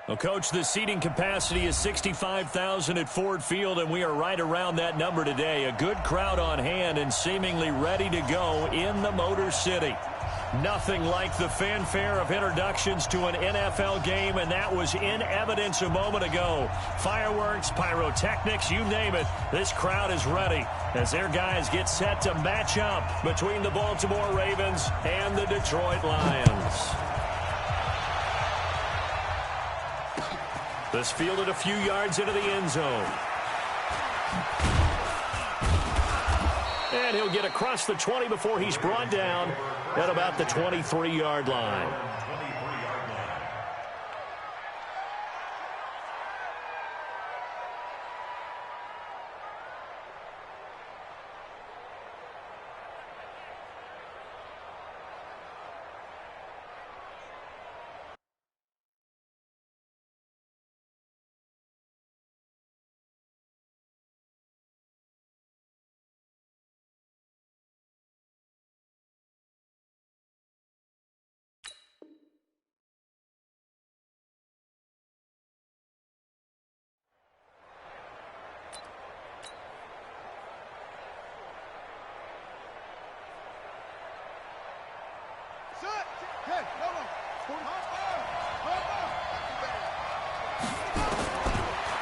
Well, Coach, the seating capacity is 65,000 at Ford Field, and we are right around that number today. A good crowd on hand and seemingly ready to go in the Motor City. Nothing like the fanfare of introductions to an NFL game, and that was in evidence a moment ago. Fireworks, pyrotechnics, you name it. This crowd is ready as their guys get set to match up between the Baltimore Ravens and the Detroit Lions. This fielded a few yards into the end zone. And he'll get across the 20 before he's brought down at about the 23-yard line.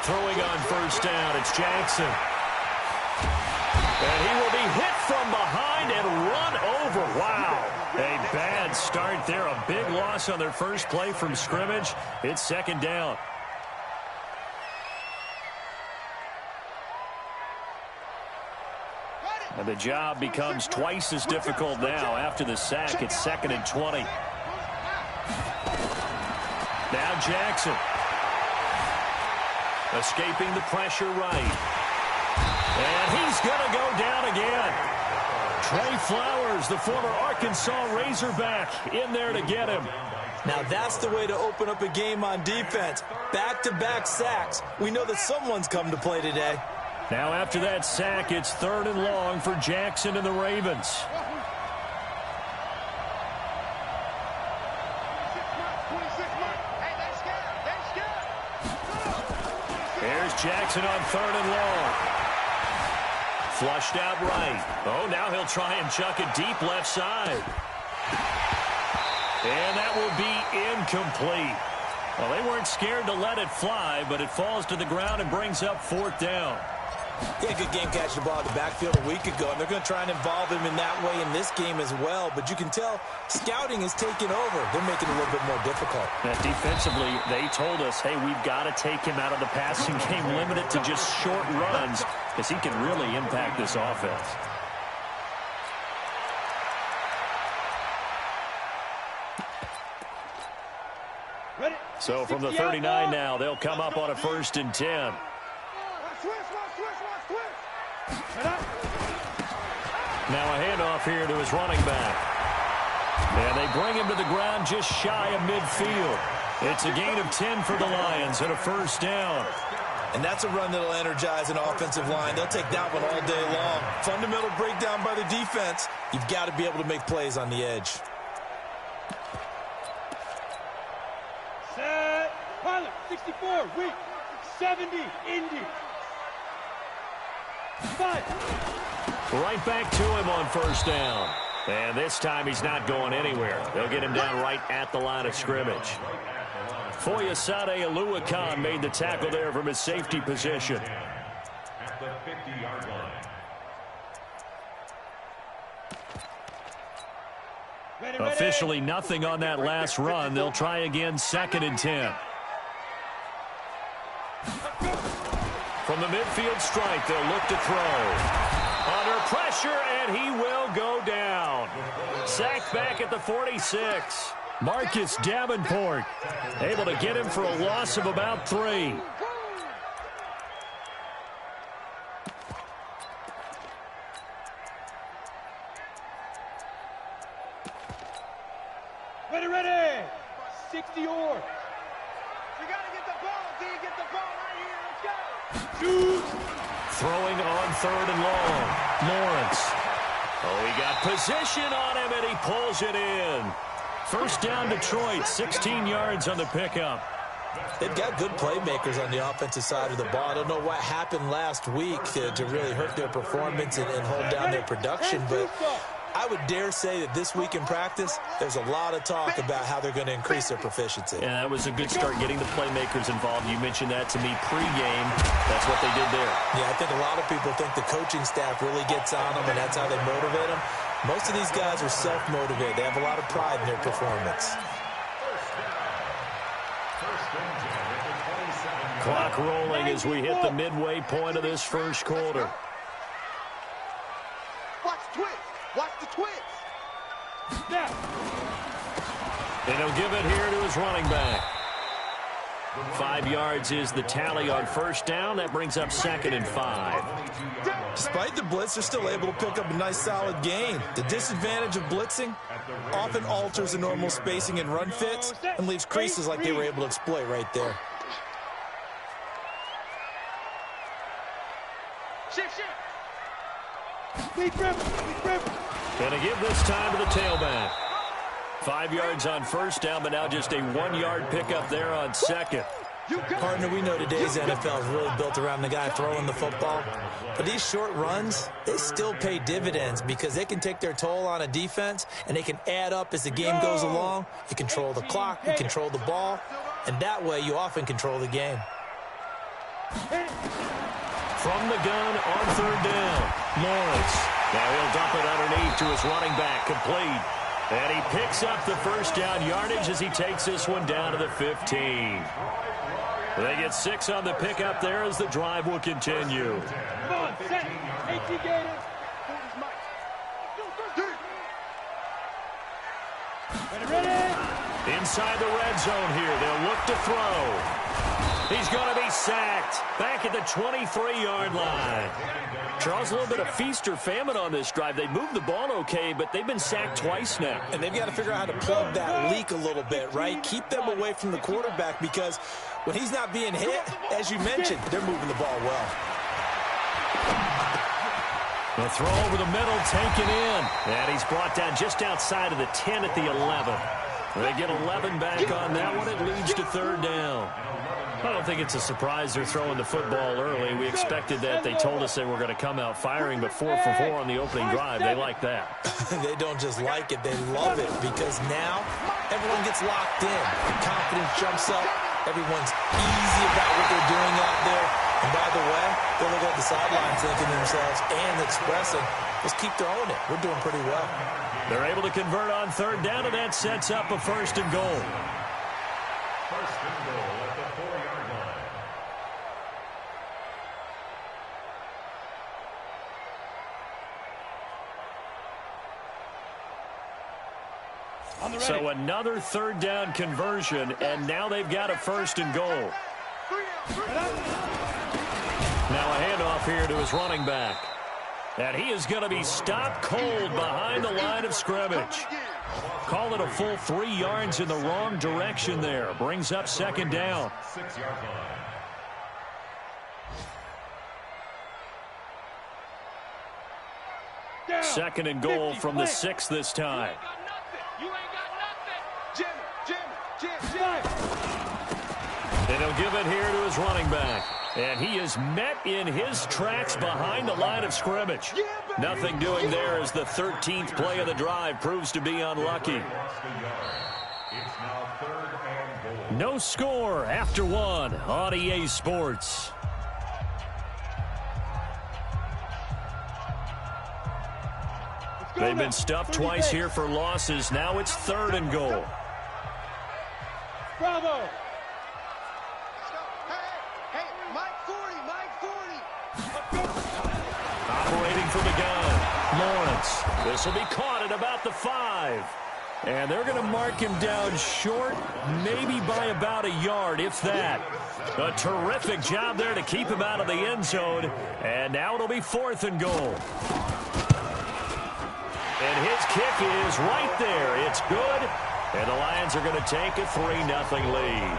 Throwing on first down, it's Jackson. And he will be hit from behind and run over. Wow. A bad start there. A big loss on their first play from scrimmage. It's second down. And the job becomes twice as difficult now after the sack. It's 2nd and 20. Now Jackson. Escaping the pressure right. And he's going to go down again. Trey Flowers, the former Arkansas Razorback, in there to get him. Now that's the way to open up a game on defense. Back-to-back sacks. We know that someone's come to play today. Now after that sack, it's 3rd and long for Jackson and the Ravens. There's Jackson on 3rd and long. Flushed out right. Oh, now he'll try and chuck it deep left side. And that will be incomplete. Well, they weren't scared to let it fly, but it falls to the ground and brings up 4th down. He had a good game catching the ball in the backfield a week ago, and they're going to try and involve him in that way in this game as well. But you can tell scouting is taking over. They're making it a little bit more difficult. And defensively, they told us, hey, we've got to take him out of the passing game, limit it to just short runs, because he can really impact this offense. So from the 39 now, they'll come up on a 1st and 10. Now a handoff here to his running back. And they bring him to the ground just shy of midfield. It's a gain of 10 for the Lions and a 1st down. And that's a run that'll energize an offensive line. They'll take that one all day long. Fundamental breakdown by the defense. You've got to be able to make plays on the edge. Set. Pilot, 64, weak. 70, Indy. 5. Right back to him on 1st down. And this time he's not going anywhere. They'll get him down right at the line of scrimmage. Foyesade Oluwakan made the tackle there from his safety position. At the 50-yard line. Officially nothing on that last run. They'll try again 2nd and 10. From the midfield stripe, they'll look to throw. Under pressure, and he will go down. Sacked back at the 46. Marcus Davenport able to get him for a loss of about 3. Ready. 60 or. You got to get the ball. Do you get the ball right here? Let's go. Shoot. Throwing on 3rd and long. Lawrence. Oh, he got position on him, pulls it in. First down, Detroit, 16 yards on the pickup. They've got good playmakers on the offensive side of the ball. I don't know what happened last week to really hurt their performance and hold down their production, but I would dare say that this week in practice, there's a lot of talk about how they're going to increase their proficiency. Yeah, that was a good start getting the playmakers involved. You mentioned that to me pregame. That's what they did there. Yeah, I think a lot of people think the coaching staff really gets on them, and that's how they motivate them. Most of these guys are self-motivated. They have a lot of pride in their performance. Clock rolling as we hit the midway point of this first quarter. Watch the twist. Watch the twist. Now. And he'll give it here to his running back. 5 yards is the tally on first down. That brings up 2nd and 5. Despite the blitz, they're still able to pick up a nice, solid gain. The disadvantage of blitzing often alters the normal spacing and run fits and leaves creases like they were able to exploit right there. Shift. Big rip. Gonna give this time to the tailback. 5 yards on first down, but now just a 1-yard pickup there on second. Partner, we know today's NFL is really built around the guy throwing the football. But these short runs, they still pay dividends because they can take their toll on a defense, and they can add up as the game goes along. You control the clock, you control the ball, and that way you often control the game. From the gun on third down, Lawrence. Now he'll dump it underneath to his running back, complete. And he picks up the first down yardage as he takes this one down to the 15. They get 6 on the pickup there as the drive will continue. Come on, set. 18 Gators. Ready? Inside the red zone here, they'll look to throw. He's going to be sacked back at the 23-yard line. Charles, a little bit of feast or famine on this drive. They moved the ball okay, but they've been sacked twice now. And they've got to figure out how to plug that leak a little bit, right? Keep them away from the quarterback because when he's not being hit, as you mentioned, they're moving the ball well. The throw over the middle, taken in. And he's brought down just outside of the 10 at the 11. They get 11 back on that one. It leads to third down. I don't think it's a surprise they're throwing the football early. We expected that. They told us they were going to come out firing, but 4 for 4 on the opening drive. They like that. They don't just like it, they love it because now everyone gets locked in. Confidence jumps up. Everyone's easy about what they're doing out there. And by the way, they're looking at the sidelines thinking to themselves and expressing, let's keep throwing it. We're doing pretty well. They're able to convert on third down, and that sets up a 1st and goal. 1st and goal at the 4-yard line. So another third down conversion, and now they've got a 1st and goal. Now a handoff here to his running back. And he is going to be stopped cold behind the line of scrimmage. Call it a full 3 yards in the wrong direction there. Brings up 2nd down. 6-yard line. 2nd and goal from the 6 this time. You ain't got nothing. Jimmy. And he'll give it here to his running back. And he is met in his tracks behind the line of scrimmage. Nothing doing there as the 13th play of the drive proves to be unlucky. It's now 3rd and goal. No score after 1 on EA Sports. They've been stuffed twice here for losses. Now it's 3rd and goal. Bravo. Operating from the gun, Lawrence. This will be caught at about the 5. And they're going to mark him down short, maybe by about a yard, if that. A terrific job there to keep him out of the end zone. And now it'll be 4th and goal. And his kick is right there. It's good. And the Lions are going to take a 3-0 lead.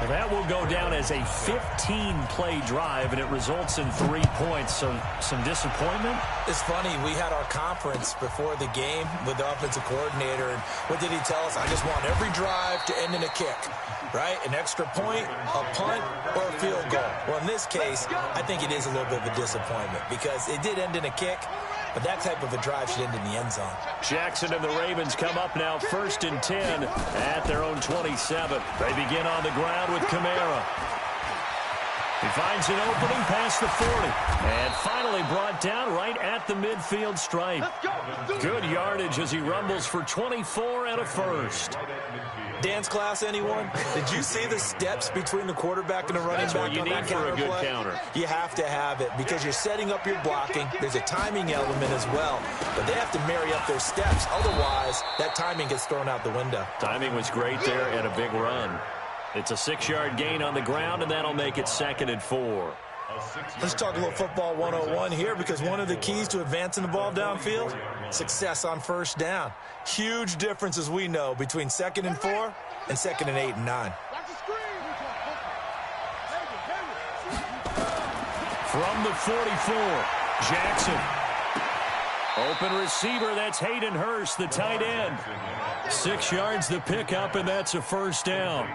Well, that will go down as a 15-play drive, and it results in 3 points. So some disappointment? It's funny. We had our conference before the game with the offensive coordinator, and what did he tell us? I just want every drive to end in a kick, right? An extra point, a punt, or a field goal. Well, in this case, I think it is a little bit of a disappointment because it did end in a kick, but that type of a drive should end in the end zone. Jackson and the Ravens come up now 1st and 10 at their own 27. They begin on the ground with Kamara. He finds an opening past the 40. And finally brought down right at the midfield stripe. Good yardage as he rumbles for 24 and a first. Dance class, anyone? Did you see the steps between the quarterback and the running back on that counter play? That's what you need for a good counter. You have to have it because you're setting up your blocking. There's a timing element as well, but they have to marry up their steps. Otherwise, that timing gets thrown out the window. Timing was great there and a big run. It's a 6-yard gain on the ground, and that'll make it 2nd and 4. Let's talk a little football 101 here because one of the keys to advancing the ball downfield, success on first down. Huge difference, as we know, between 2nd and 4 and 2nd and 8 and 9. From the 44, Jackson. Open receiver, that's Hayden Hurst, the tight end. 6 yards the pickup, and that's a first down.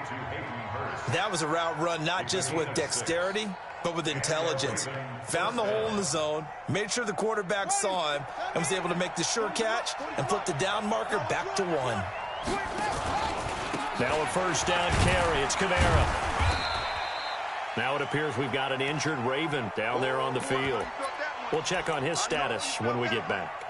That was a route run not just with dexterity, but with intelligence. Found the hole in the zone, made sure the quarterback saw him, and was able to make the sure catch and flip the down marker back to 1. Now a first down carry. It's Kamara. Now it appears we've got an injured Raven down there on the field. We'll check on his status when we get back.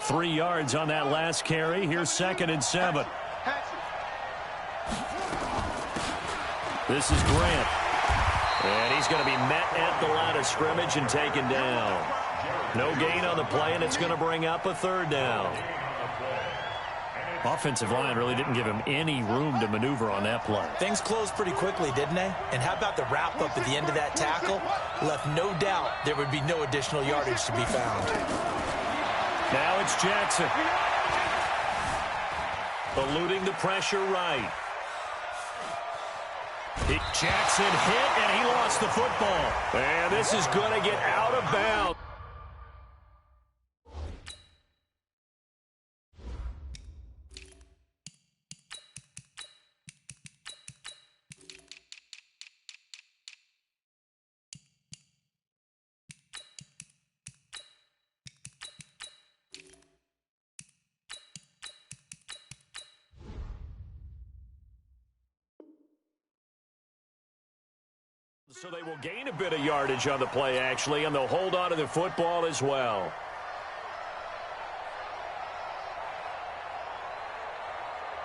Three yards on that last carry. Here's 2nd and 7. This is Grant. And he's going to be met at the line of scrimmage and taken down. No gain on the play, and it's going to bring up a 3rd down. Offensive line really didn't give him any room to maneuver on that play. Things closed pretty quickly, didn't they? And how about the wrap-up at the end of that tackle? Left no doubt there would be no additional yardage to be found. Now it's Jackson. Eluding the pressure right. Jackson hit, and he lost the football. And this is going to get out of bounds. So they will gain a bit of yardage on the play, actually, and they'll hold on to the football as well.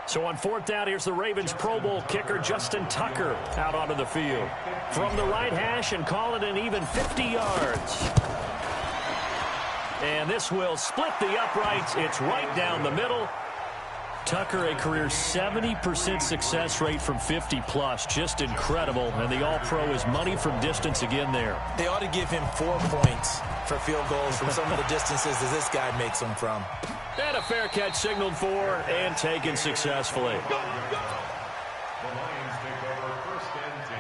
So on 4th down, here's the Ravens Pro Bowl kicker Justin Tucker out onto the field. From the right hash and call it an even 50 yards. And this will split the uprights. It's right down the middle. Tucker, a career 70% success rate from 50-plus. Just incredible. And the All-Pro is money from distance again there. They ought to give him 4 points for field goals from some of the distances that this guy makes them from. And a fair catch signaled for and taken successfully. The Lions take over 1st and 10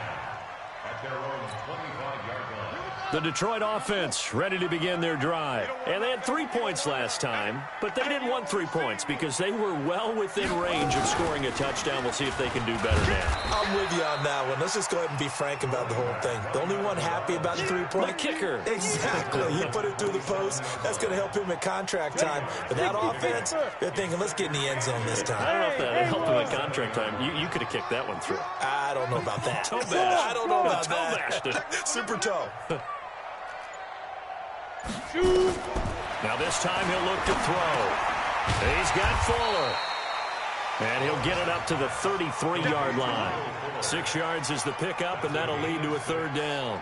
at their own 25-yard line. The Detroit offense ready to begin their drive. And they had 3 points last time, but they didn't want 3 points because they were well within range of scoring a touchdown. We'll see if they can do better now. I'm with you on that one. Let's just go ahead and be frank about the whole thing. The only one happy about the 3-point. The kicker. Exactly. He put it through the post. That's going to help him at contract time. But that offense, they're thinking, let's get in the end zone this time. I don't know if that helped him at contract time. You could have kicked that one through. I don't know about that. Toe bash. I don't know about toe that. bashed it. Super toe. Now this time he'll look to throw. He's got Fuller. And he'll get it up to the 33-yard line. 6 yards is the pickup, and that'll lead to a 3rd down.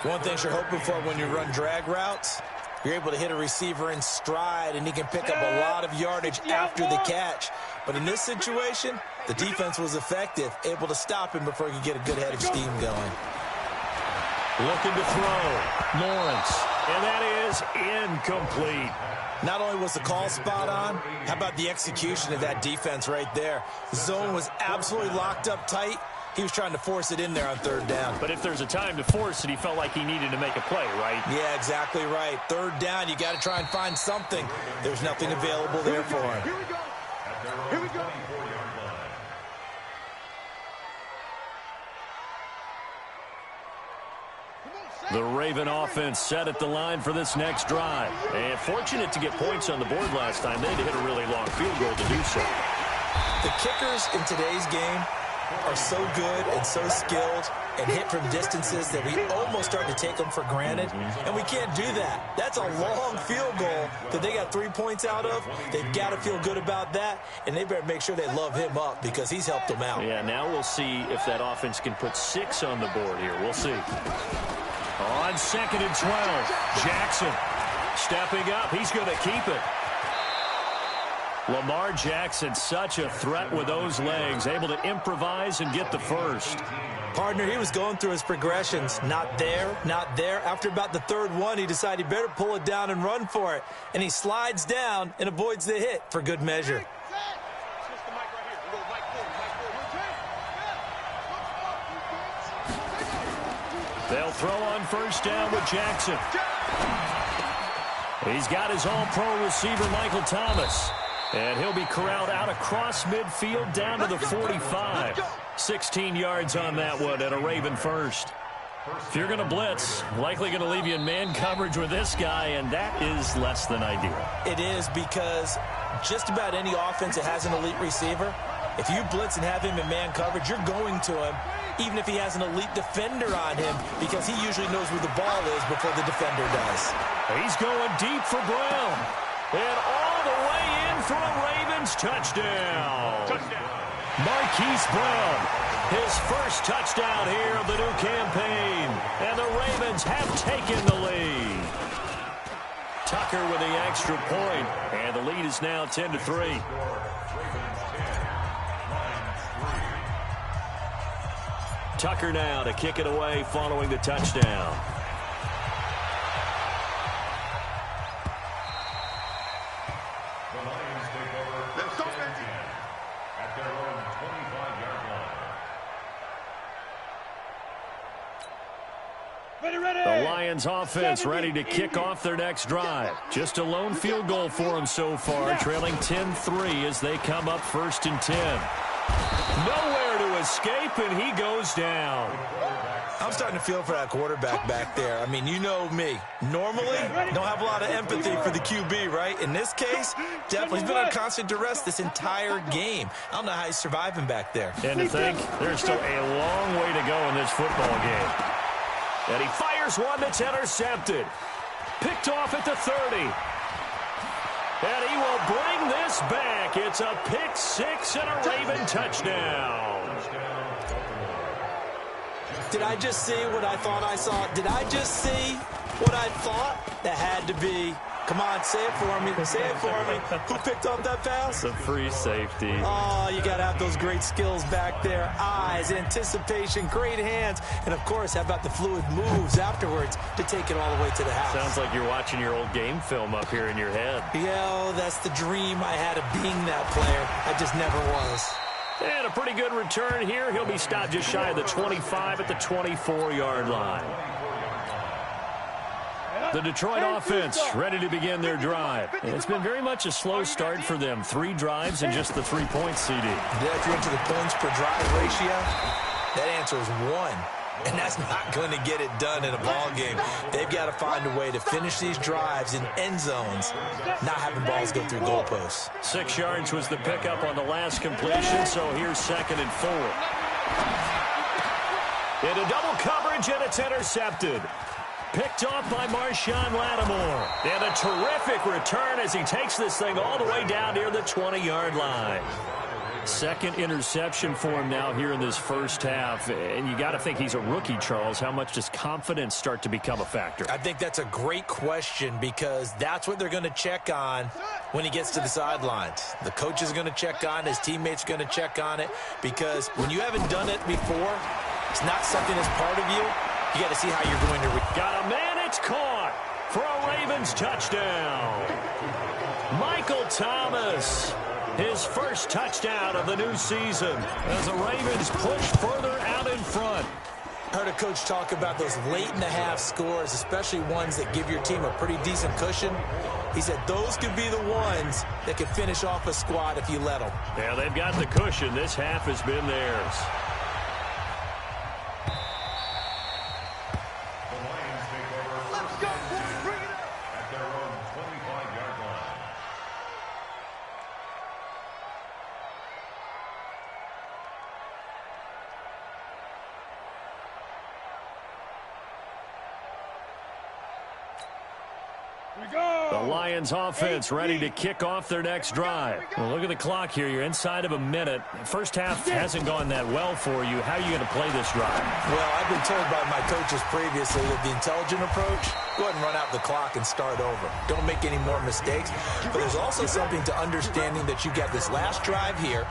One thing you're hoping for when you run drag routes, You're able to hit a receiver in stride, and he can pick up a lot of yardage after the catch. But in this situation, the defense was effective, able to stop him before he could get a good head of steam going. Looking to throw. Lawrence. And that is incomplete. Not only was the call spot on, how about the execution of that defense right there? The zone was absolutely locked up tight. He was trying to force it in there on third down. But if there's a time to force it, he felt like he needed to make a play, right? Yeah, exactly right. Third down, you got to try and find something. There's nothing available there for him. Here we go. Here we go. The Raven offense set at the line for this next drive. And fortunate to get points on the board last time. They had to hit a really long field goal to do so. The kickers in today's game are so good and so skilled and hit from distances that we almost start to take them for granted. And we can't do that. That's a long field goal that they got 3 points out of. They've got to feel good about that, and they better make sure they love him up because he's helped them out. Yeah, now we'll see if that offense can put 6 on the board here. We'll see. On 2nd and 12, Jackson stepping up. He's going to keep it. Lamar Jackson, such a threat with those legs, able to improvise and get the first. Partner, he was going through his progressions. Not there, not there. After about the third one, he decided he better pull it down and run for it. And he slides down and avoids the hit for good measure. They'll throw on first down with Jackson. He's got his all-pro receiver, Michael Thomas. And he'll be corralled out across midfield down to the 45. 16 yards on that one and a Raven first. If you're going to blitz, likely going to leave you in man coverage with this guy, and that is less than ideal. It is because just about any offense that has an elite receiver, if you blitz and have him in man coverage, you're going to him, even if he has an elite defender on him, because he usually knows where the ball is before the defender does. He's going deep for Brown. And all the way in for a Ravens touchdown. Marquise Brown, his first touchdown here of the new campaign. And the Ravens have taken the lead. Tucker with the extra point, and the lead is now 10-3. Tucker now to kick it away following the touchdown. The Lions take over first and 10 at their own 25-yard line. The Lions offense ready to kick off their next drive. Just a lone field goal for them so far, trailing 10-3 as they come up 1st and 10. Nowhere to escape, and he goes down. I'm starting to feel for that quarterback back there. I mean, you know me. Normally, don't have a lot of empathy for the QB, right? In this case, definitely. He's been under constant duress this entire game. I don't know how he's surviving back there. And to think, there's still a long way to go in this football game. And he fires one that's intercepted. Picked off at the 30. And he will bring this back. It's a pick six and a Raven touchdown. Did I just see what I thought I saw? Did I just see what I thought? That had to be. Come on, say it for me. Say it for me. Who picked up that pass? The free safety. Oh, you got to have those great skills back there. Eyes, anticipation, great hands. And, of course, how about the fluid moves afterwards to take it all the way to the house? Sounds like you're watching your old game film up here in your head. Yeah, that's the dream I had of being that player. I just never was. And a pretty good return here. He'll be stopped just shy of the 25 at the 24-yard line. The Detroit offense ready to begin their drive. And it's been very much a slow start for them. 3 drives and just the 3 points, CD. Yeah, if you're into the points per drive ratio, that answer is 1. And that's not going to get it done in a ball game. They've got to find a way to finish these drives in end zones, not having balls go through goalposts. 6 yards was the pickup on the last completion, so here's 2nd and 4. Into double coverage, and it's intercepted. Picked off by Marshawn Lattimore. And a terrific return as he takes this thing all the way down near the 20-yard line. Second interception for him now here in this first half. And you got to think he's a rookie, Charles. How much does confidence start to become a factor? I think that's a great question because that's what they're going to check on when he gets to the sidelines. The coach is going to check on it. His teammates are going to check on it because when you haven't done it before, it's not something that's part of you. You got to see how you're going to... Got a man, it's caught for a Ravens touchdown. Michael Thomas, his first touchdown of the new season as the Ravens push further out in front. I heard a coach talk about those late-in-the-half scores, especially ones that give your team a pretty decent cushion. He said those could be the ones that could finish off a squad if you let them. Yeah, they've got the cushion. This half has been theirs. Let's go, boys. Bring it up. At their own 25-yard line. The Lions offense ready to kick off their next drive. Well, look at the clock here. You're inside of a minute. First half hasn't gone that well for you. How are you going to play this drive? Well, I've been told by my coaches previously that the intelligent approach, go ahead and run out the clock and start over. Don't make any more mistakes. But there's also something to understanding that you get this last drive here.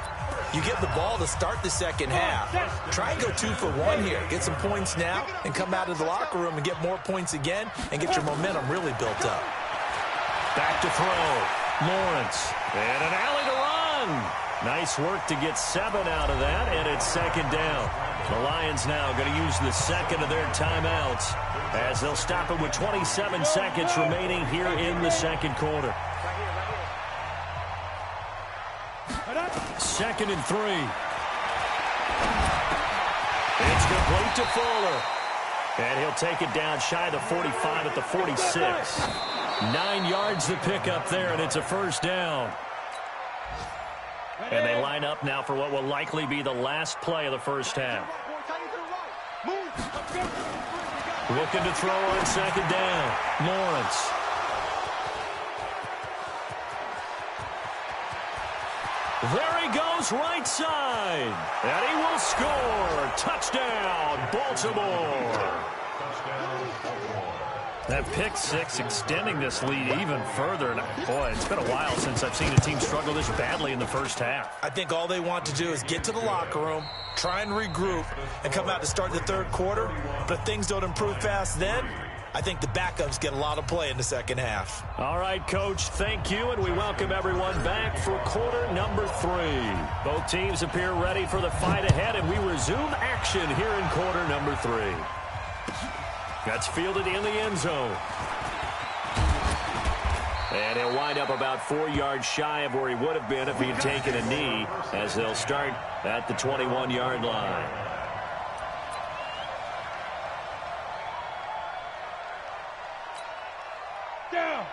You get the ball to start the second half. Try and go 2 for 1 here. Get some points now and come out of the locker room and get more points again and get your momentum really built up. Back to throw. Lawrence. And an alley to run. Nice work to get 7 out of that, and it's second down. The Lions now going to use the second of their timeouts as they'll stop it with 27 seconds remaining here in the second quarter. 2nd and 3. It's complete to Fuller. And he'll take it down shy of the 45 at the 46. 9 yards to pick up there, and it's a first down. And they line up now for what will likely be the last play of the first half. Looking to throw on second down. Lawrence. There he goes, right side. And he will score. Touchdown, Baltimore. That pick six extending this lead even further. And boy, it's been a while since I've seen a team struggle this badly in the first half. I think all they want to do is get to the locker room, try and regroup, and come out to start the third quarter. But if things don't improve fast then, I think the backups get a lot of play in the second half. All right, Coach, thank you, and we welcome everyone back for quarter number 3. Both teams appear ready for the fight ahead, and we resume action here in quarter number 3. That's fielded in the end zone. And he'll wind up about 4 yards shy of where he would have been if he had taken a knee, as they'll start at the 21-yard line.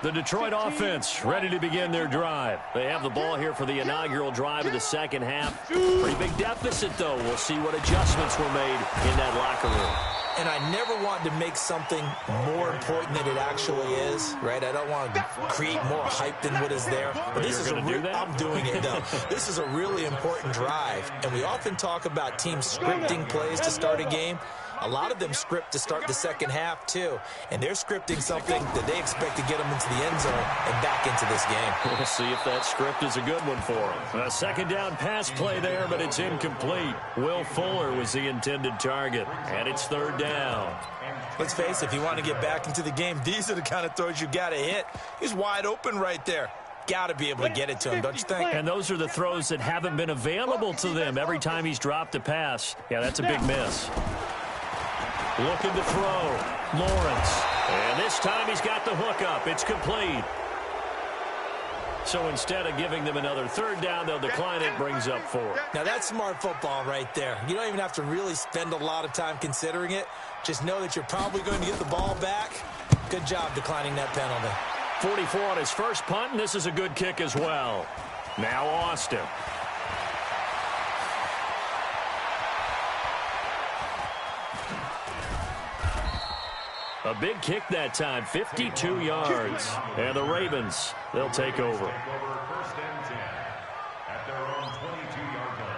The Detroit offense ready to begin their drive. They have the ball here for the inaugural drive of the second half. Pretty big deficit, though. We'll see what adjustments were made in that locker room. And I never want to make something more important than it actually is, right? I don't want to create more hype than what is there. But this is I'm doing it, though. This is a really important drive. And we often talk about teams scripting plays to start a game. A lot of them script to start the second half, too. And they're scripting something that they expect to get them into the end zone and back into this game. We'll see if that script is a good one for them. A second down pass play there, but it's incomplete. Will Fuller was the intended target, and it's third down. Let's face it, if you want to get back into the game, these are the kind of throws you got to hit. He's wide open right there. Got to be able to get it to him, don't you think? And those are the throws that haven't been available to them every time he's dropped a pass. Yeah, that's a big miss. Looking to throw. Lawrence. And this time he's got the hook up. It's complete. So instead of giving them another third down, they'll decline it, brings up 4. Now that's smart football right there. You don't even have to really spend a lot of time considering it. Just know that you're probably going to get the ball back. Good job declining that penalty. 44 on his first punt, and this is a good kick as well. Now Austin. A big kick that time, 52 yards. And the Ravens, they'll take over. at their own 22-yard line.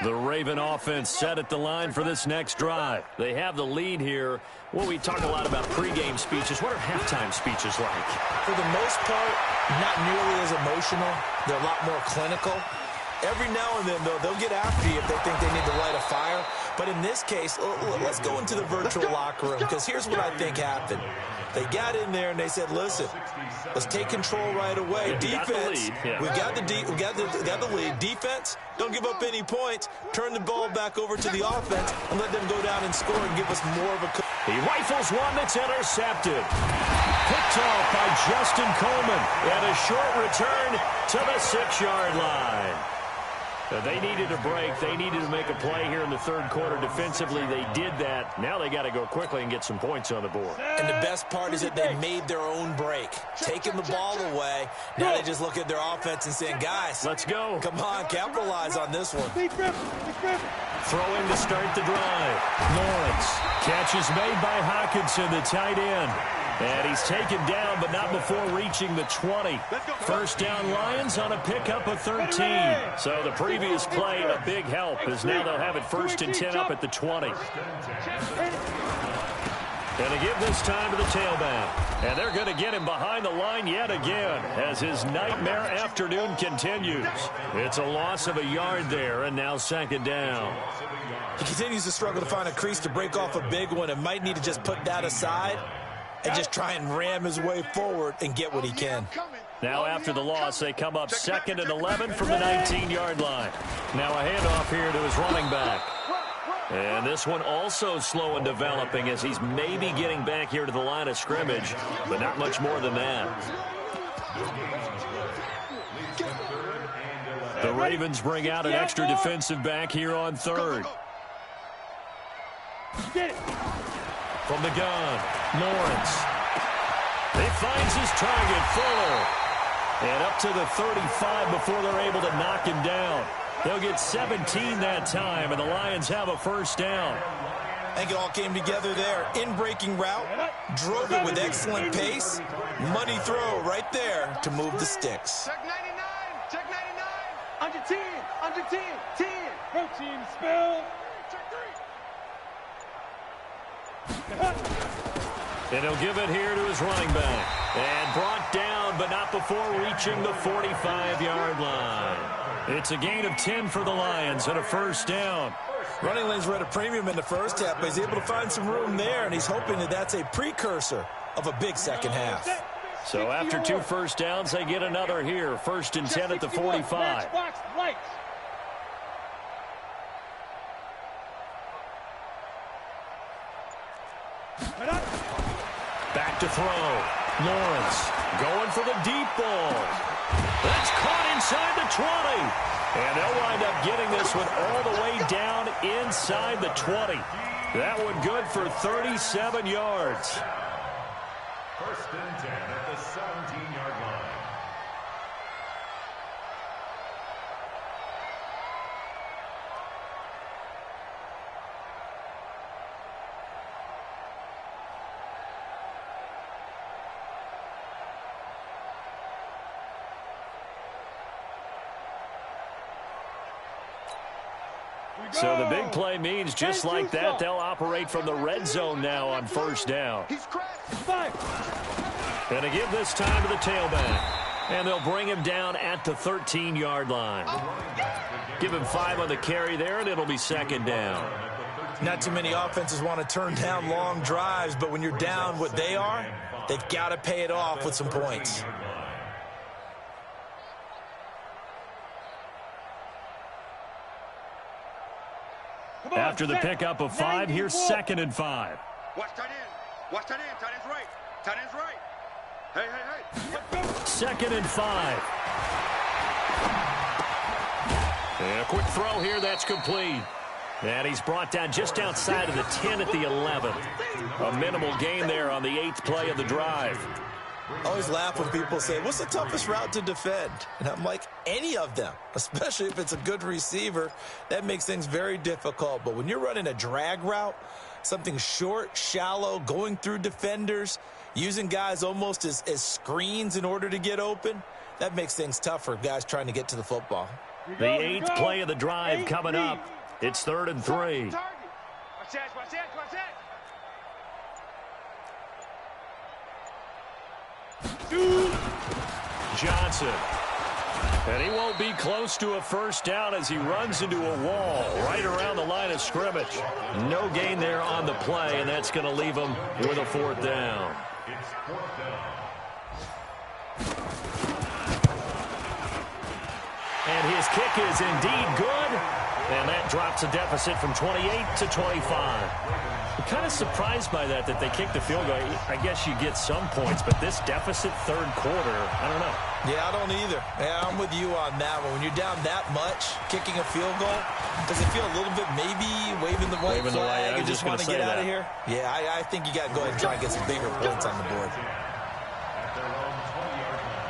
The Raven offense set at the line for this next drive. They have the lead here. Well, we talk a lot about pregame speeches. What are halftime speeches like? For the most part, not nearly as emotional. They're a lot more clinical. Every now and then, though, they'll get after you if they think they need to light a fire. But in this case, let's go into the virtual locker room, because here's what I think happened. They got in there and they said, listen, let's take control right away. Defense, we got the lead. Defense, don't give up any points. Turn the ball back over to the offense and let them go down and score and give us more of a... He rifles one that's intercepted. Picked off by Justin Coleman. And a short return to the 6-yard line. They needed a break. They needed to make a play here in the third quarter. Defensively, they did that. Now they got to go quickly and get some points on the board. And the best part is that they made their own break. Taking the ball away. Now they just look at their offense and saying, guys, let's go. Come on, capitalize on this one. Throw in to start the drive. Lawrence. Catch is made by Hockenson, the tight end. And he's taken down, but not before reaching the 20. First down Lions on a pickup of 13. So the previous play, a big help, as now they'll have it 1st and 10 up at the 20. And to give this time to the tailback. And they're going to get him behind the line yet again as his nightmare afternoon continues. It's a loss of a yard there, and now 2nd down. He continues to struggle to find a crease to break off a big one and might need to just put that aside and just try and ram his way forward and get what he can. Now after the loss, they come up 2nd and 11 from the 19-yard line. Now a handoff here to his running back. And this one also slow in developing as he's maybe getting back here to the line of scrimmage, but not much more than that. The Ravens bring out an extra defensive back here on 3rd. From the gun, Lawrence. He finds his target, Fuller. And up to the 35 before they're able to knock him down. They'll get 17 that time, and the Lions have a 1st down. I think it all came together there. In-breaking route, drove it with excellent pace. Money throw right there to move the sticks. Check 99, check 99. Under 10, under 10, 10. Pro team spell. Check 3. And he'll give it here to his running back. And brought down, but not before reaching the 45-yard line. It's a gain of 10 for the Lions and a 1st down. Running lanes were at a premium in the first half, but he's able to find some room there, and he's hoping that that's a precursor of a big second half. So after 2 first downs, they get another here. 1st and 10 at the 45. Back to throw. Lawrence going for the deep ball. That's caught inside the 20. And they'll wind up getting this one all the way down inside the 20. That one good for 37 yards. 1st and 10 at the 17-yard line. So the big play means just like that, they'll operate from the red zone now on 1st down. And to give this time to the tailback. And they'll bring him down at the 13-yard line. Give him 5 on the carry there, and it'll be 2nd down. Not too many offenses want to turn down long drives, but when you're down what they are, they've got to pay it off with some points. After the pickup of 5, here's 2nd and 5. Watch tight end. Watch tight end. Tight end's right. Tight end's right. Hey, hey, hey. 2nd and 5. And a quick throw here, that's complete. And he's brought down just outside of the 10 at the 11. A minimal gain there on the 8th play of the drive. I always laugh when people say, what's the toughest route to defend? And I'm like, any of them, especially if it's a good receiver. That makes things very difficult. But when you're running a drag route, something short, shallow, going through defenders, using guys almost as screens in order to get open, that makes things tough for guys trying to get to the football. The 8th play of the drive coming up. It's 3rd and 3. Watch that, watch that, watch that. Johnson. And he won't be close to a first down as he runs into a wall right around the line of scrimmage. No gain there on the play, and that's going to leave him with a 4th down. It's 4th down. And his kick is indeed good, and that drops a deficit from 28 to 25. I'm kind of surprised by that they kicked the field goal. I guess you get some points, but this deficit 3rd quarter, I don't know. Yeah, I don't either. Yeah, I'm with you on that one. When you're down that much, kicking a field goal, does it feel a little bit maybe waving the white flag and just want to get out of here? Yeah, I think you got to go ahead and try and get some bigger points on the board. At their own 20-yard line.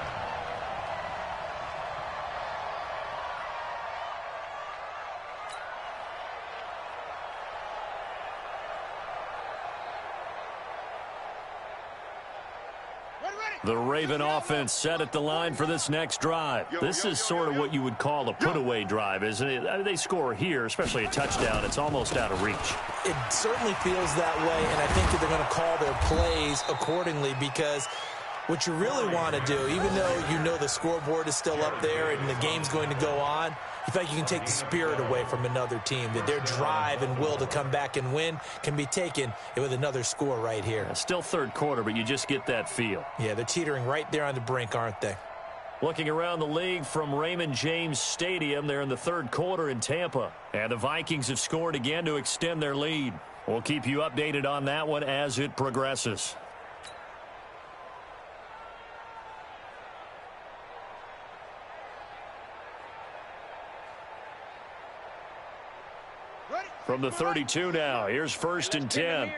The Raven offense set at the line for this next drive. This is sort of what you would call a put-away drive, isn't it? I mean, they score here, especially a touchdown. It's almost out of reach. It certainly feels that way, and I think that they're going to call their plays accordingly because what you really want to do, even though you know the scoreboard is still up there and the game's going to go on, you feel like you can take the spirit away from another team, that their drive and will to come back and win can be taken with another score right here. Still 3rd quarter, but you just get that feel. Yeah, they're teetering right there on the brink, aren't they? Looking around the league from Raymond James Stadium, they're in the 3rd quarter in Tampa. And the Vikings have scored again to extend their lead. We'll keep you updated on that one as it progresses. From the 32 now, here's 1st and 10.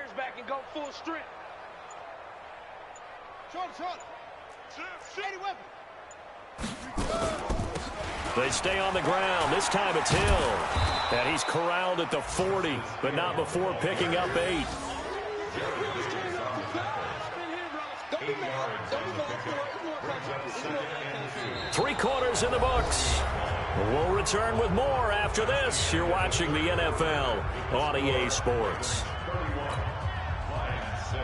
They stay on the ground. This time it's Hill. And he's corralled at the 40, but not before picking up 8. 8 yards on the pickup. Brings up 2nd and 2. 3 quarters in the books. We'll return with more after this. You're watching the NFL on EA Sports. 31, Lions 6.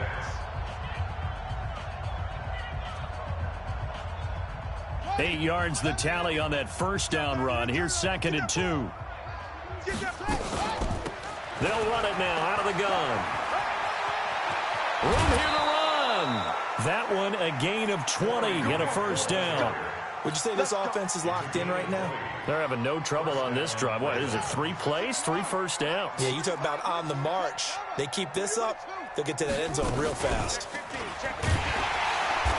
8 yards the tally on that first down run. Here's 2nd and 2. They'll run it now out of the gun. Room here to run. That one a gain of 20 and a first down. Would you say this offense is locked in right now? They're having no trouble on this drive. What is it, 3 plays, 3 first downs? Yeah, you talk about on the march. They keep this up, they'll get to that end zone real fast.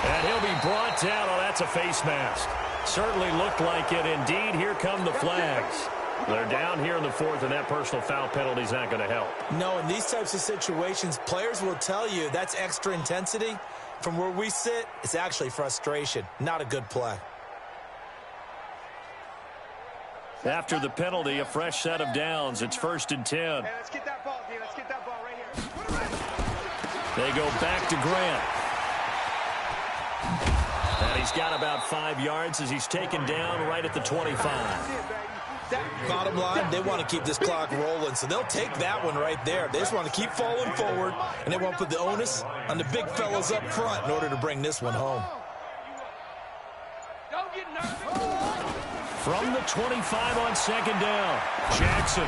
And he'll be brought down. Oh, that's a face mask. Certainly looked like it. Indeed, here come the flags. They're down here in the 4th, and that personal foul penalty is not going to help. No, in these types of situations, players will tell you that's extra intensity. From where we sit, it's actually frustration. Not a good play. After the penalty, a fresh set of downs. It's 1st and 10. Hey, let's get that ball, D. Let's get that ball right here. They go back to Grant. And he's got about 5 yards as he's taken down right at the 25. Bottom line, they want to keep this clock rolling, so they'll take that one right there. They just want to keep falling forward, and they want to put the onus on the big fellas up front in order to bring this one home. Don't get nervous. From the 25 on 2nd down, Jackson.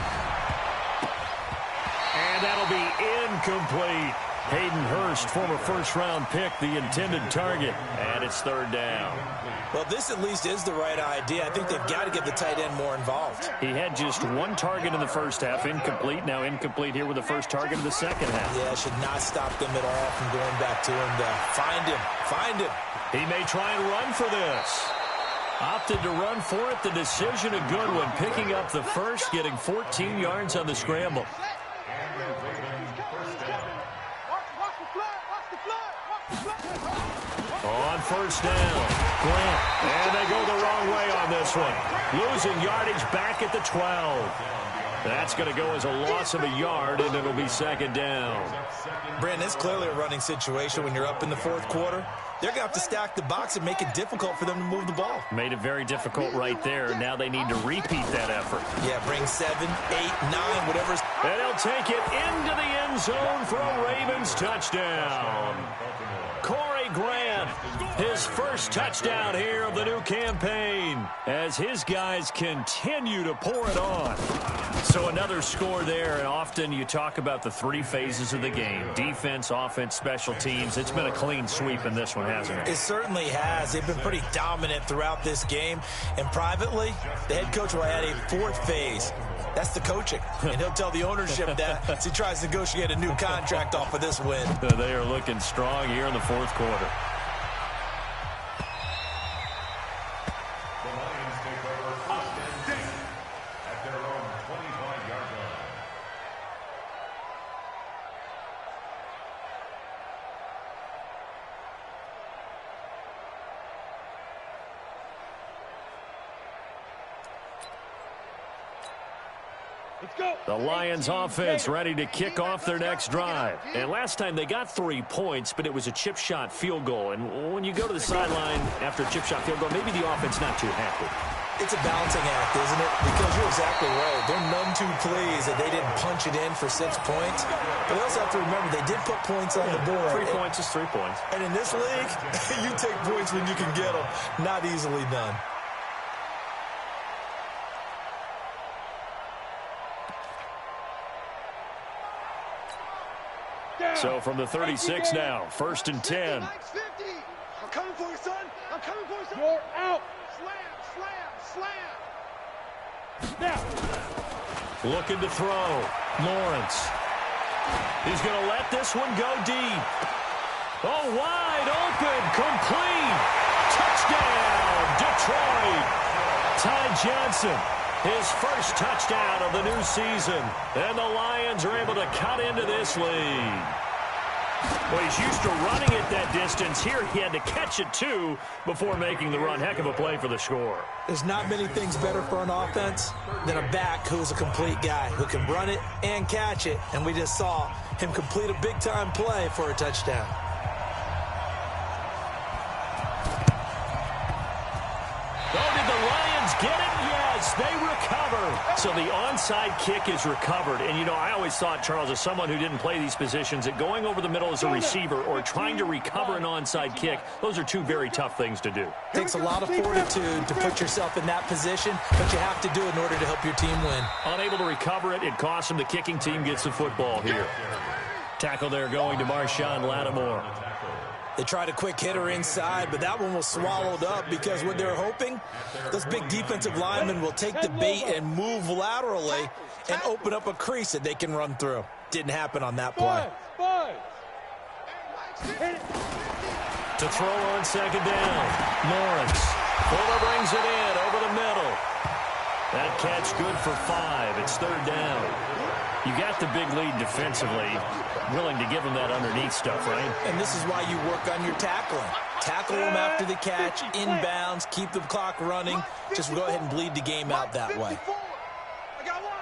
And that'll be incomplete. Hayden Hurst, former first-round pick, the intended target. And it's 3rd down. Well, this at least is the right idea. I think they've got to get the tight end more involved. He had just 1 target in the first half, incomplete. Now incomplete here with the first target of the second half. Yeah, should not stop them at all from going back to him to find him. Find him. He may try and run for this. Opted to run for it. The decision a good one. Picking up the first, getting 14 yards on the scramble. On 1st down, Grant. And they go the wrong way on this one. Losing yardage back at the 12. That's going to go as a loss of a yard, and it'll be second down. Brandon, it's clearly a running situation when you're up in the fourth quarter. They're going to have to stack the box and make it difficult for them to move the ball. Made it very difficult right there. Now they need to repeat that effort. Yeah, bring 7, 8, 9, whatever's. And he'll take it into the end zone for a Ravens touchdown. Corey Grant, his first touchdown here of the new campaign as his guys continue to pour it on. So another score there, and often you talk about the three phases of the game: defense, offense, special teams. It's been a clean sweep in this one, hasn't it? It certainly has. They've been pretty dominant throughout this game. And privately, the head coach will add a fourth phase. That's the coaching. And he'll tell the ownership that as he tries to negotiate a new contract off of this win. They are looking strong here in the fourth quarter. The Lions take over first and 10 at their own 25-yard line. Let's go. The Lions offense ready to kick off their next drive. And last time they got 3 points, but it was a chip shot field goal. And when you go to the sideline after a chip shot field goal, maybe the offense not too happy. It's a balancing act, isn't it? Because you're exactly right. They're none too pleased that they didn't punch it in for 6 points. But they also have to remember they did put points on the board. 3 points is 3 points. And in this league, you take points when you can get them. Not easily done. So from the 36 now, first and 10. I'm coming for you, son. I'm coming for you, son. You're out. Slam. Now. Looking to throw. Lawrence. He's going to let this one go deep. Oh, wide open. Complete. Touchdown, Detroit. Ty Johnson. His first touchdown of the new season. And the Lions are able to cut into this lead. Well, he's used to running it that distance. Here he had to catch it, too, before making the run. Heck of a play for the score. There's not many things better for an offense than a back who's a complete guy, who can run it and catch it. And we just saw him complete a big-time play for a touchdown. Oh, did the Lions get it? Yes, they recover. So the onside kick is recovered. And, you know, I always thought, Charles, as someone who didn't play these positions, that going over the middle as a receiver or trying to recover an onside kick, those are two very tough things to do. It takes a lot of fortitude to put yourself in that position, but you have to do it in order to help your team win. Unable to recover it, it costs them. The kicking team gets the football here. Tackle there going to Marshawn Lattimore. They tried a quick hitter inside, but that one was swallowed up because what they're hoping, those big defensive linemen will take the bait and move laterally and open up a crease that they can run through. Didn't happen on that play. To throw on second down, Lawrence. Fuller brings it in over the middle. That catch good for 5. It's third down. You got the big lead defensively, willing to give them that underneath stuff, right? And this is why you work on your tackling. Tackle them after the catch, inbounds, keep the clock running. Just go ahead and bleed the game out that way. I got one.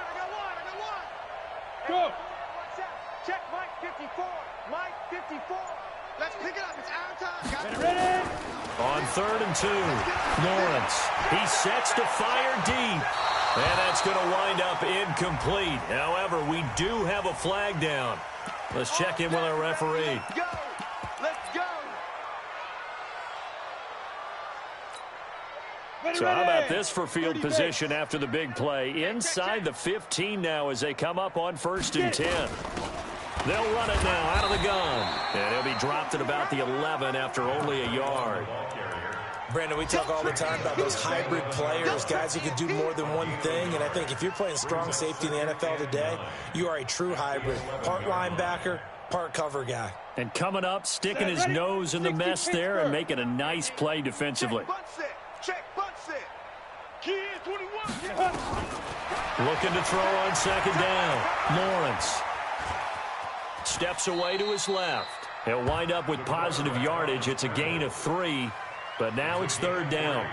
Go. Check Mike 54. Mike 54. Let's pick it up. It's our time. Got it ready. On 3rd and 2, Lawrence. He sets to fire deep. And that's going to wind up incomplete. However, we do have a flag down. Let's check in with our referee. Go. Let's go. So how about this for field position after the big play? Inside the 15 now as they come up on 1st and 10. They'll run it now out of the gun. And he'll be dropped at about the 11 after only a yard. Brandon, we talk all the time about those hybrid players, guys who can do more than one thing. And I think if you're playing strong safety in the NFL today, you are a true hybrid. Part linebacker, part cover guy. And coming up, sticking his nose in the mess there and making a nice play defensively. Check, butt set. Key 21. Looking to throw on second down. Lawrence steps away to his left. He'll wind up with positive yardage. It's a gain of 3, but now it's 3rd down.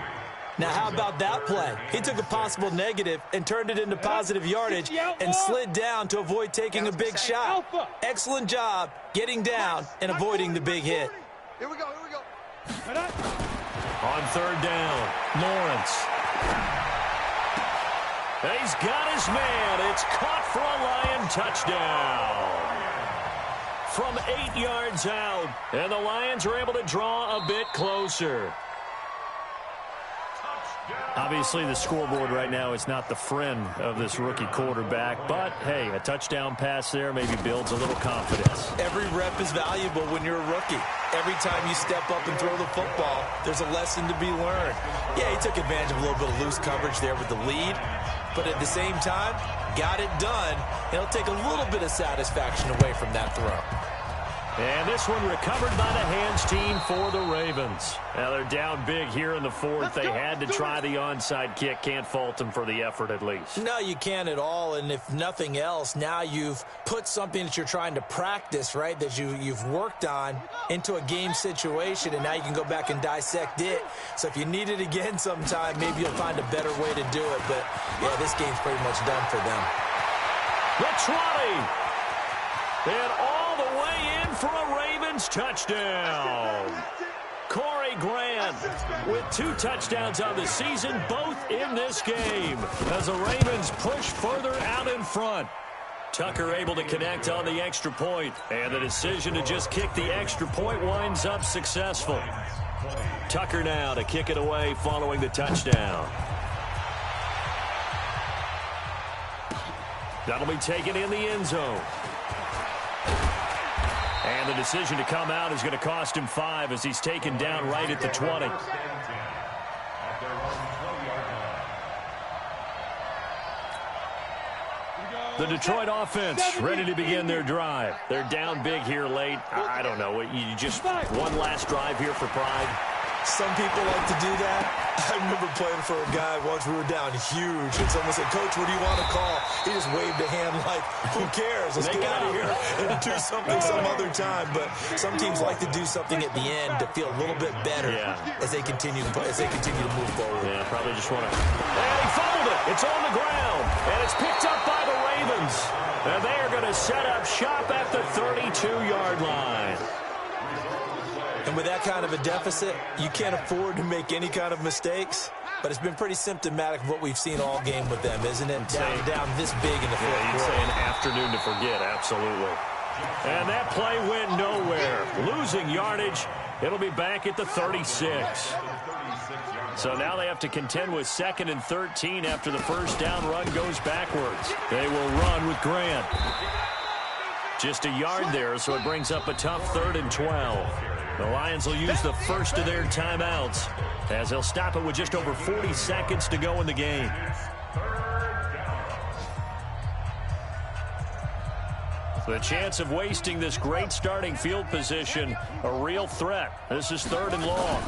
Now, how about that play? He took a possible negative and turned it into positive yardage and slid down to avoid taking a big shot. Excellent job getting down and avoiding the big hit. Here we go. On third down, Lawrence. He's got his man. It's caught for a Lion touchdown. From 8 yards out, and the Lions are able to draw a bit closer. Obviously, the scoreboard right now is not the friend of this rookie quarterback, but, hey, a touchdown pass there maybe builds a little confidence. Every rep is valuable when you're a rookie. Every time you step up and throw the football, there's a lesson to be learned. Yeah, he took advantage of a little bit of loose coverage there with the lead, but at the same time, got it done. It'll take a little bit of satisfaction away from that throw. And this one recovered by the hands team for the Ravens. Now they're down big here in the fourth. They had to try the onside kick. Can't fault them for the effort at least. No, you can't at all. And if nothing else, now you've put something that you're trying to practice, right, that you've worked on into a game situation, and now you can go back and dissect it. So if you need it again sometime, maybe you'll find a better way to do it. But, yeah, this game's pretty much done for them. The 20. And all the way in for a Ravens touchdown. Corey Grant with 2 touchdowns on the season, both in this game, as the Ravens push further out in front. Tucker able to connect on the extra point, and the decision to just kick the extra point winds up successful. Tucker now to kick it away following the touchdown. That'll be taken in the end zone. And the decision to come out is going to cost him 5 as he's taken down right at the 20. The Detroit offense ready to begin their drive. They're down big here late. I don't know. You just one last drive here for pride. Some people like to do that. I remember playing for a guy once. We were down huge, and someone said, "Coach, what do you want to call?" He just waved a hand like, "Who cares? Let's get out of here and do something some other time." But some teams like to do something at the end to feel a little bit better as they continue to move forward. Yeah, probably just want to. And he fumbled it. It's on the ground, and it's picked up by the Ravens. And they are going to set up shop at the 32-yard line. And with that kind of a deficit, you can't afford to make any kind of mistakes. But it's been pretty symptomatic of what we've seen all game with them, isn't it? Down this big in the fourth quarter. You'd say an afternoon to forget, absolutely. And that play went nowhere. Losing yardage. It'll be back at the 36. So now they have to contend with 2nd and 13 after the first down run goes backwards. They will run with Grant. Just a yard there, so it brings up a tough 3rd and 12. The Lions will use the first of their timeouts as they'll stop it with just over 40 seconds to go in the game. The chance of wasting this great starting field position, a real threat. This is 3rd and long.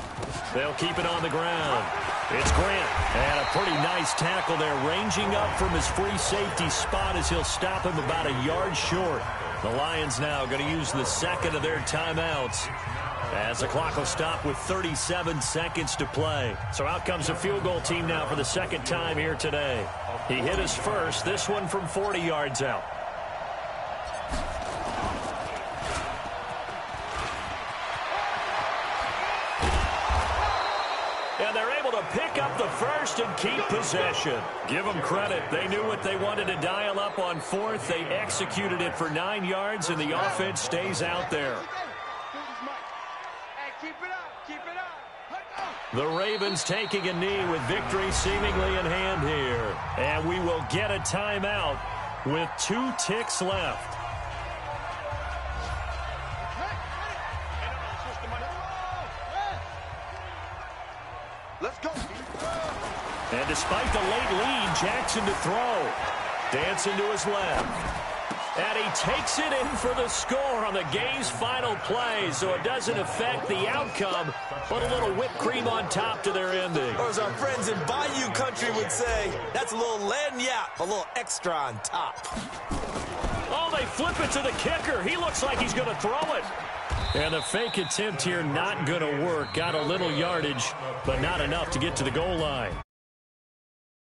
They'll keep it on the ground. It's Grant, and a pretty nice tackle there, ranging up from his free safety spot as he'll stop him about a yard short. The Lions now going to use the second of their timeouts as the clock will stop with 37 seconds to play. So out comes the field goal team now for the second time here today. He hit his first, this one from 40 yards out. And they're able to pick up the first and keep possession. Give them credit. They knew what they wanted to dial up on 4th. They executed it for 9 yards, and the offense stays out there. The Ravens taking a knee with victory seemingly in hand here. And we will get a timeout with 2 ticks left. Let's go. And despite the late lead, Jackson to throw. Dancing to his left. And he takes it in for the score on the game's final play, so it doesn't affect the outcome, but a little whipped cream on top to their ending. Or as our friends in Bayou Country would say, that's a little lagniappe, a little extra on top. Oh, they flip it to the kicker. He looks like he's going to throw it. And the fake attempt here not going to work. Got a little yardage, but not enough to get to the goal line.